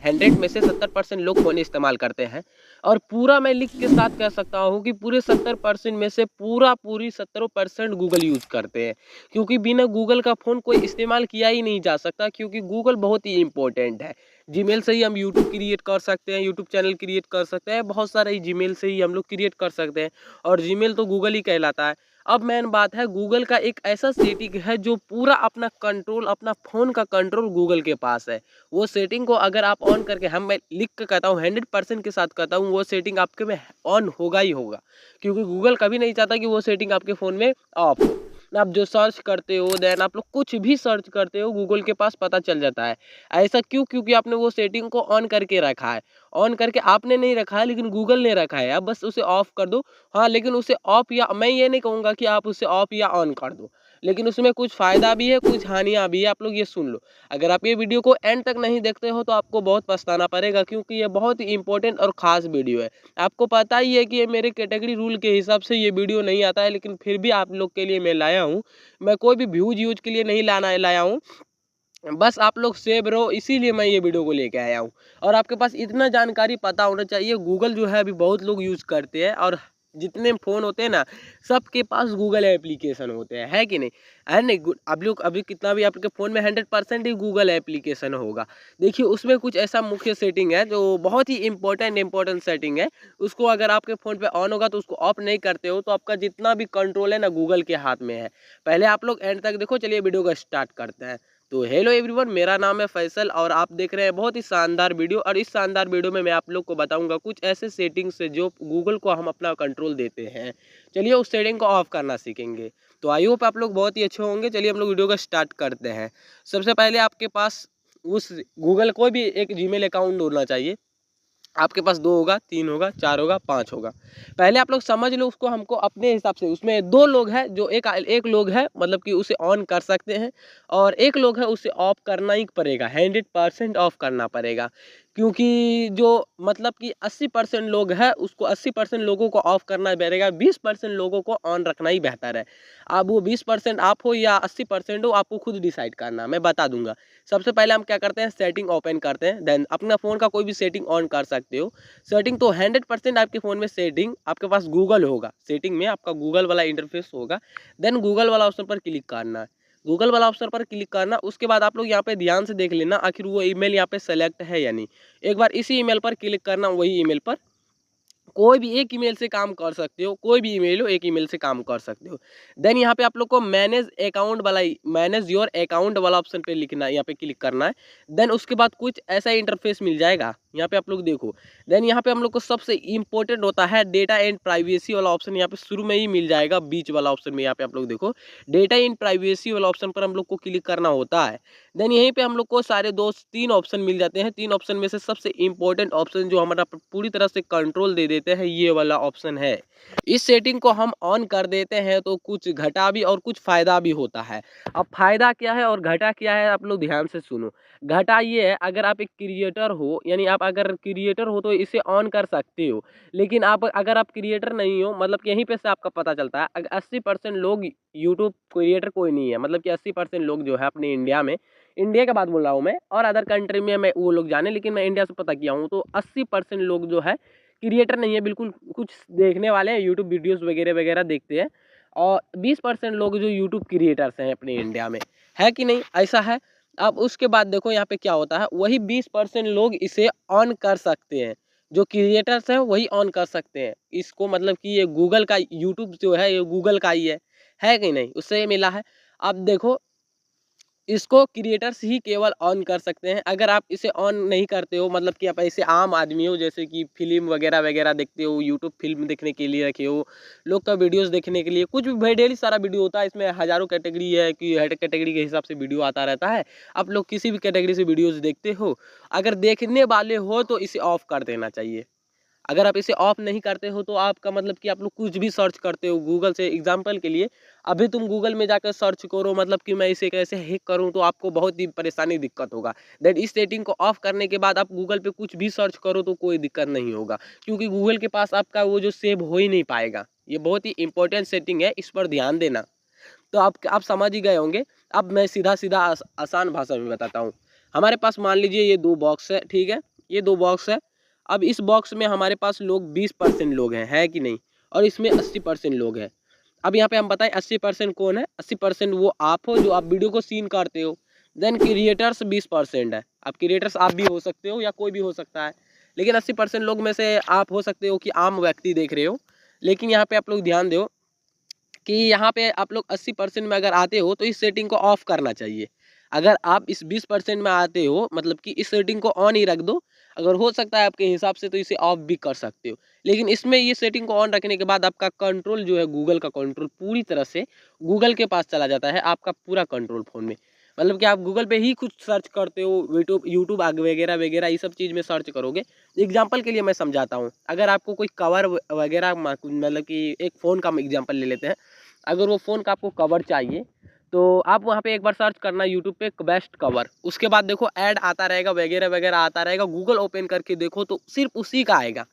100 में से 70% लोग फ़ोन इस्तेमाल करते हैं और पूरा मैं लिख के साथ कह सकता हूँ कि पूरे 70% में से पूरी 70% गूगल यूज़ करते हैं। क्योंकि बिना गूगल का फ़ोन कोई इस्तेमाल किया ही नहीं जा सकता क्योंकि गूगल बहुत ही इम्पोर्टेंट है। जीमेल से ही हम यूट्यूब क्रिएट कर सकते हैं, यूट्यूब चैनल क्रिएट कर सकते हैं, बहुत सारे जीमेल से ही हम लोग क्रिएट कर सकते हैं और जीमेल तो गूगल ही कहलाता है। अब मेन बात है गूगल का एक ऐसा सेटिंग है जो पूरा अपना कंट्रोल अपना फ़ोन का कंट्रोल गूगल के पास है। वो सेटिंग को अगर आप ऑन करके मैं लिख के कहता हूँ 100% के साथ कहता हूँ वो सेटिंग आपके में ऑन होगा ही होगा। क्योंकि गूगल कभी नहीं चाहता कि वो सेटिंग आपके फ़ोन में ऑफ हो। आप जो सर्च करते हो देन आप लोग कुछ भी सर्च करते हो गूगल के पास पता चल जाता है। ऐसा क्यों? क्योंकि आपने वो सेटिंग को ऑन करके रखा है। ऑन करके आपने नहीं रखा है लेकिन गूगल ने रखा है। आप बस उसे ऑफ कर दो। हाँ, लेकिन उसे ऑफ या मैं ये नहीं कहूँगा कि आप उसे ऑफ या ऑन कर दो। लेकिन उसमें कुछ फ़ायदा भी है, कुछ हानियाँ भी है, आप लोग ये सुन लो। अगर आप ये वीडियो को एंड तक नहीं देखते हो तो आपको बहुत पछताना पड़ेगा क्योंकि ये बहुत ही इम्पोर्टेंट और ख़ास वीडियो है। आपको पता ही है कि ये मेरे कैटेगरी रूल के हिसाब से ये वीडियो नहीं आता है लेकिन फिर भी आप लोग के लिए मैं लाया हूँ। मैं कोई भी व्यूज़ यूज़ के लिए नहीं लाया हूँ। बस आप लोग सेव रहो इसीलिए मैं ये वीडियो को लेके आया हूँ और आपके पास इतना जानकारी पता होना चाहिए। गूगल जो है अभी बहुत लोग यूज़ करते हैं और जितने फ़ोन होते हैं ना सबके पास गूगल एप्लीकेशन होते हैं, है कि नहीं? है नहीं? आप लोग अभी कितना भी आपके फ़ोन में 100% ही गूगल एप्लीकेशन होगा। देखिए उसमें कुछ ऐसा मुख्य सेटिंग है जो बहुत ही इम्पोर्टेंट सेटिंग है। उसको अगर आपके फ़ोन पे ऑन होगा तो उसको ऑफ नहीं करते हो तो आपका जितना भी कंट्रोल है ना गूगल के हाथ में है। पहले आप लोग एंड तक देखो। चलिए वीडियो को स्टार्ट करते हैं। तो हेलो एवरीवन, मेरा नाम है फैसल और आप देख रहे हैं बहुत ही शानदार वीडियो और इस शानदार वीडियो में मैं आप लोग को बताऊंगा कुछ ऐसे सेटिंग्स है जो गूगल को हम अपना कंट्रोल देते हैं। चलिए उस सेटिंग को ऑफ करना सीखेंगे। तो आई होप आप लोग बहुत ही अच्छे होंगे। चलिए हम लोग वीडियो को स्टार्ट करते हैं। सबसे पहले आपके पास उस गूगल कोई भी एक जीमेल अकाउंट होना चाहिए। आपके पास 2 होगा, 3 होगा, 4 होगा, 5 होगा। पहले आप लोग समझ लो उसको हमको अपने हिसाब से। उसमें 2 लोग हैं जो एक लोग है मतलब कि उसे ऑन कर सकते हैं और एक लोग है उसे ऑफ करना ही पड़ेगा, 100% ऑफ करना पड़ेगा। क्योंकि जो मतलब कि 80% लोग हैं उसको 80% लोगों को ऑफ करना पड़ेगा, 20% लोगों को ऑन रखना ही बेहतर है। अब वो 20% आप हो या 80% हो आपको खुद डिसाइड करना, मैं बता दूँगा। सबसे पहले हम क्या करते हैं सेटिंग ओपन करते हैं देन अपना फ़ोन का कोई भी सेटिंग ऑन कर सकते हो। सेटिंग तो 100% आपके फ़ोन में सेटिंग आपके पास गूगल होगा। सेटिंग में आपका गूगल वाला इंटरफेस होगा। देन गूगल वाला ऑप्शन पर क्लिक करना है। गूगल वाला ऑप्शन पर क्लिक करना उसके बाद आप लोग यहाँ पे ध्यान से देख लेना आखिर वो ईमेल यहाँ पे सेलेक्ट है या नहीं। एक बार इसी ईमेल पर क्लिक करना, वही ईमेल पर कोई भी एक ईमेल से काम कर सकते हो, कोई भी ईमेल हो एक ईमेल से काम कर सकते हो। देन यहाँ पे आप लोग को मैनेज योर अकाउंट वाला ऑप्शन पे लिखना है, यहाँ पे क्लिक करना है। देन उसके बाद कुछ ऐसा इंटरफेस मिल जाएगा, यहाँ पे आप लोग देखो। देन यहाँ पे हम लोग को सबसे इम्पोर्टेंट होता है डेटा एंड प्राइवेसी वाला ऑप्शन, यहाँ पे शुरू में ही मिल जाएगा बीच वाला ऑप्शन में। यहाँ पे आप लोग देखो डेटा एंड प्राइवेसी वाला ऑप्शन पर हम लोग को क्लिक करना होता है। देन यहीं पे हम लोग को सारे 2-3 ऑप्शन मिल जाते हैं। 3 ऑप्शन में से सबसे इम्पोर्टेंट ऑप्शन जो हमारा पूरी तरह से कंट्रोल दे देते हैं ये वाला ऑप्शन है। इस सेटिंग को हम ऑन कर देते हैं तो कुछ घटा भी और कुछ फ़ायदा भी होता है। अब फ़ायदा क्या है और घटा क्या है आप लोग ध्यान से सुनो। घटा ये है अगर आप एक क्रिएटर हो यानी आप अगर क्रिएटर हो तो इसे ऑन कर सकते हो। लेकिन आप अगर आप क्रिएटर नहीं हो मतलब कि यहीं पे से आपका पता चलता है 80% लोग यूट्यूब क्रिएटर कोई नहीं है। मतलब कि 80% लोग जो है अपने इंडिया में, इंडिया का बात बोल रहा हूँ मैं और अदर कंट्री में मैं वो लोग जाने लेकिन मैं इंडिया से पता किया हूँ तो 80% लोग जो है क्रिएटर नहीं है बिल्कुल। कुछ देखने वाले हैं यूट्यूब वीडियोस वगैरह वगैरह देखते हैं और 20% लोग जो यूट्यूब क्रिएटर्स हैं अपने इंडिया में, है कि नहीं? ऐसा है। अब उसके बाद देखो यहाँ पे क्या होता है, वही 20% लोग इसे ऑन कर सकते हैं। जो क्रिएटर्स हैं वही ऑन कर सकते हैं इसको। मतलब कि ये गूगल का यूट्यूब जो है ये गूगल का ही है कि नहीं? उससे ये मिला है। अब देखो इसको क्रिएटर्स ही केवल ऑन कर सकते हैं। अगर आप इसे ऑन नहीं करते हो मतलब कि आप ऐसे आम आदमी हो जैसे कि फ़िल्म वगैरह वगैरह देखते हो, यूट्यूब फ़िल्म देखने के लिए रखे हो, लोग का वीडियोज़ देखने के लिए कुछ भी भाई ढेर सारा वीडियो होता है। इसमें हज़ारों कैटेगरी है कि हर कैटेगरी के हिसाब से वीडियो आता रहता है। आप लोग किसी भी कैटेगरी से वीडियोज़ देखते हो, अगर देखने वाले हो तो इसे ऑफ कर देना चाहिए। अगर आप इसे ऑफ नहीं करते हो तो आपका मतलब कि आप लोग कुछ भी सर्च करते हो गूगल से। एग्जांपल के लिए अभी तुम गूगल में जाकर सर्च करो मतलब कि मैं इसे कैसे हैक करूं तो आपको बहुत ही परेशानी दिक्कत होगा। देन इस सेटिंग को ऑफ करने के बाद आप गूगल पे कुछ भी सर्च करो तो कोई दिक्कत नहीं होगा क्योंकि गूगल के पास आपका वो जो सेव हो ही नहीं पाएगा। ये बहुत ही इंपॉर्टेंट सेटिंग है, इस पर ध्यान देना। तो आप समझ ही गए होंगे। अब मैं सीधा सीधा आसान भाषा में बताता हूँ। हमारे पास मान लीजिए ये 2 बॉक्स है, ठीक है? ये 2 बॉक्स है। अब इस बॉक्स में हमारे पास लोग 20% लोग हैं, है कि नहीं? और इसमें 80% लोग हैं। अब यहाँ पे हम बताएं 80% कौन है? 80% वो आप हो जो आप वीडियो को सीन करते हो। देन क्रिएटर्स 20% है। अब क्रिएटर्स आप भी हो सकते हो या कोई भी हो सकता है, लेकिन 80% लोग में से आप हो सकते हो कि आम व्यक्ति देख रहे हो। लेकिन यहाँ पे आप लोग ध्यान दो कि यहाँ पे आप लोग 80% में अगर आते हो तो इस सेटिंग को ऑफ करना चाहिए। अगर आप इस 20% में आते हो मतलब कि इस सेटिंग को ऑन ही रख दो। अगर हो सकता है आपके हिसाब से तो इसे ऑफ भी कर सकते हो। लेकिन इसमें ये सेटिंग को ऑन रखने के बाद आपका कंट्रोल जो है, गूगल का कंट्रोल पूरी तरह से गूगल के पास चला जाता है, आपका पूरा कंट्रोल फ़ोन में। मतलब कि आप गूगल पे ही कुछ सर्च करते हो, यूट्यूब वगैरह वगैरह ये सब चीज़ में सर्च करोगे। एग्जाम्पल के लिए मैं समझाता हूँ, अगर आपको कोई कवर वगैरह मतलब कि एक फ़ोन का एग्जाम्पल ले लेते हैं। अगर वो फ़ोन का आपको कवर चाहिए तो आप वहाँ पे एक बार सर्च करना यूट्यूब पे बेस्ट कवर। उसके बाद देखो ऐड आता रहेगा वगैरह वगैरह आता रहेगा। गूगल ओपन करके देखो तो सिर्फ उसी का आएगा।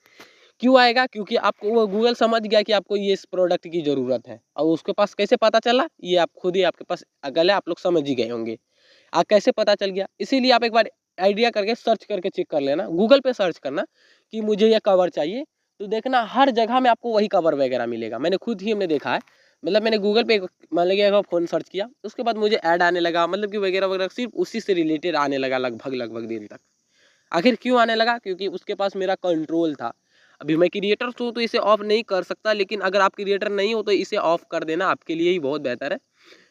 क्यों आएगा? क्योंकि आपको वो गूगल समझ गया कि आपको ये इस प्रोडक्ट की ज़रूरत है। और उसके पास कैसे पता चला? ये आप खुद ही आपके पास अकल है, आप लोग समझ ही गए होंगे। कैसे पता चल गया? इसीलिए आप एक बार आइडिया करके सर्च करके चेक कर लेना। गूगल पे सर्च करना कि मुझे ये कवर चाहिए, तो देखना हर जगह में आपको वही कवर वगैरह मिलेगा। मैंने खुद ही हमने देखा है। मतलब मैंने गूगल पे मतलब कि अगर फ़ोन सर्च किया, उसके बाद मुझे ऐड आने लगा, मतलब कि वगैरह वगैरह सिर्फ उसी से रिलेटेड आने लगा लगभग लगभग दिन तक। आखिर क्यों आने लगा? क्योंकि उसके पास मेरा कंट्रोल था। अभी मैं क्रिएटर हूँ तो इसे ऑफ नहीं कर सकता, लेकिन अगर आप क्रिएटर नहीं हो तो इसे ऑफ कर देना आपके लिए ही बहुत बेहतर है।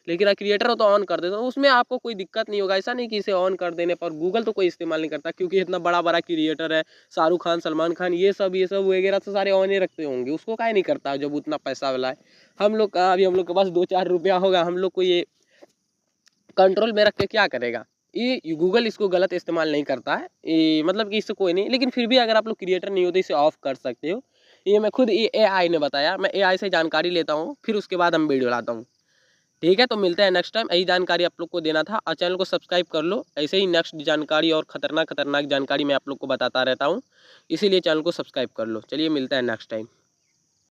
लेकिन अगर क्रिएटर हो तो ऑन कर देना, उसमें आपको कोई दिक्कत नहीं होगा। ऐसा नहीं कि इसे ऑन कर देने पर गूगल तो कोई इस्तेमाल नहीं करता, क्योंकि इतना बड़ा-बड़ा क्रिएटर है, शाहरुख खान, सलमान खान, ये सब वगैरह तो सारे ऑन ही रखते होंगे। उसको काहे नहीं करता जब उतना पैसा वाला है। हम लोग का अभी हम लोग के पास 2-4 रुपया होगा, हम लोग को ये कंट्रोल में रख के क्या करेगा? ये गूगल इसको गलत इस्तेमाल नहीं करता है। ये मतलब कि इससे कोई नहीं, लेकिन फिर भी अगर आप लोग क्रिएटर नहीं हो तो इसे ऑफ कर सकते हो। ये मैं खुद ये एआई ने बताया। मैं एआई से जानकारी लेता हूँ, फिर उसके बाद हम वीडियो लाता हूँ। ठीक है, तो मिलते हैं नेक्स्ट टाइम। यही जानकारी आप लोग को देना था और चैनल को सब्सक्राइब कर लो। ऐसे ही नेक्स्ट जानकारी और खतरनाक खतरनाक जानकारी मैं आप लोग को बताता रहता हूँ, इसीलिए चैनल को सब्सक्राइब कर लो। चलिए मिलते हैं नेक्स्ट टाइम।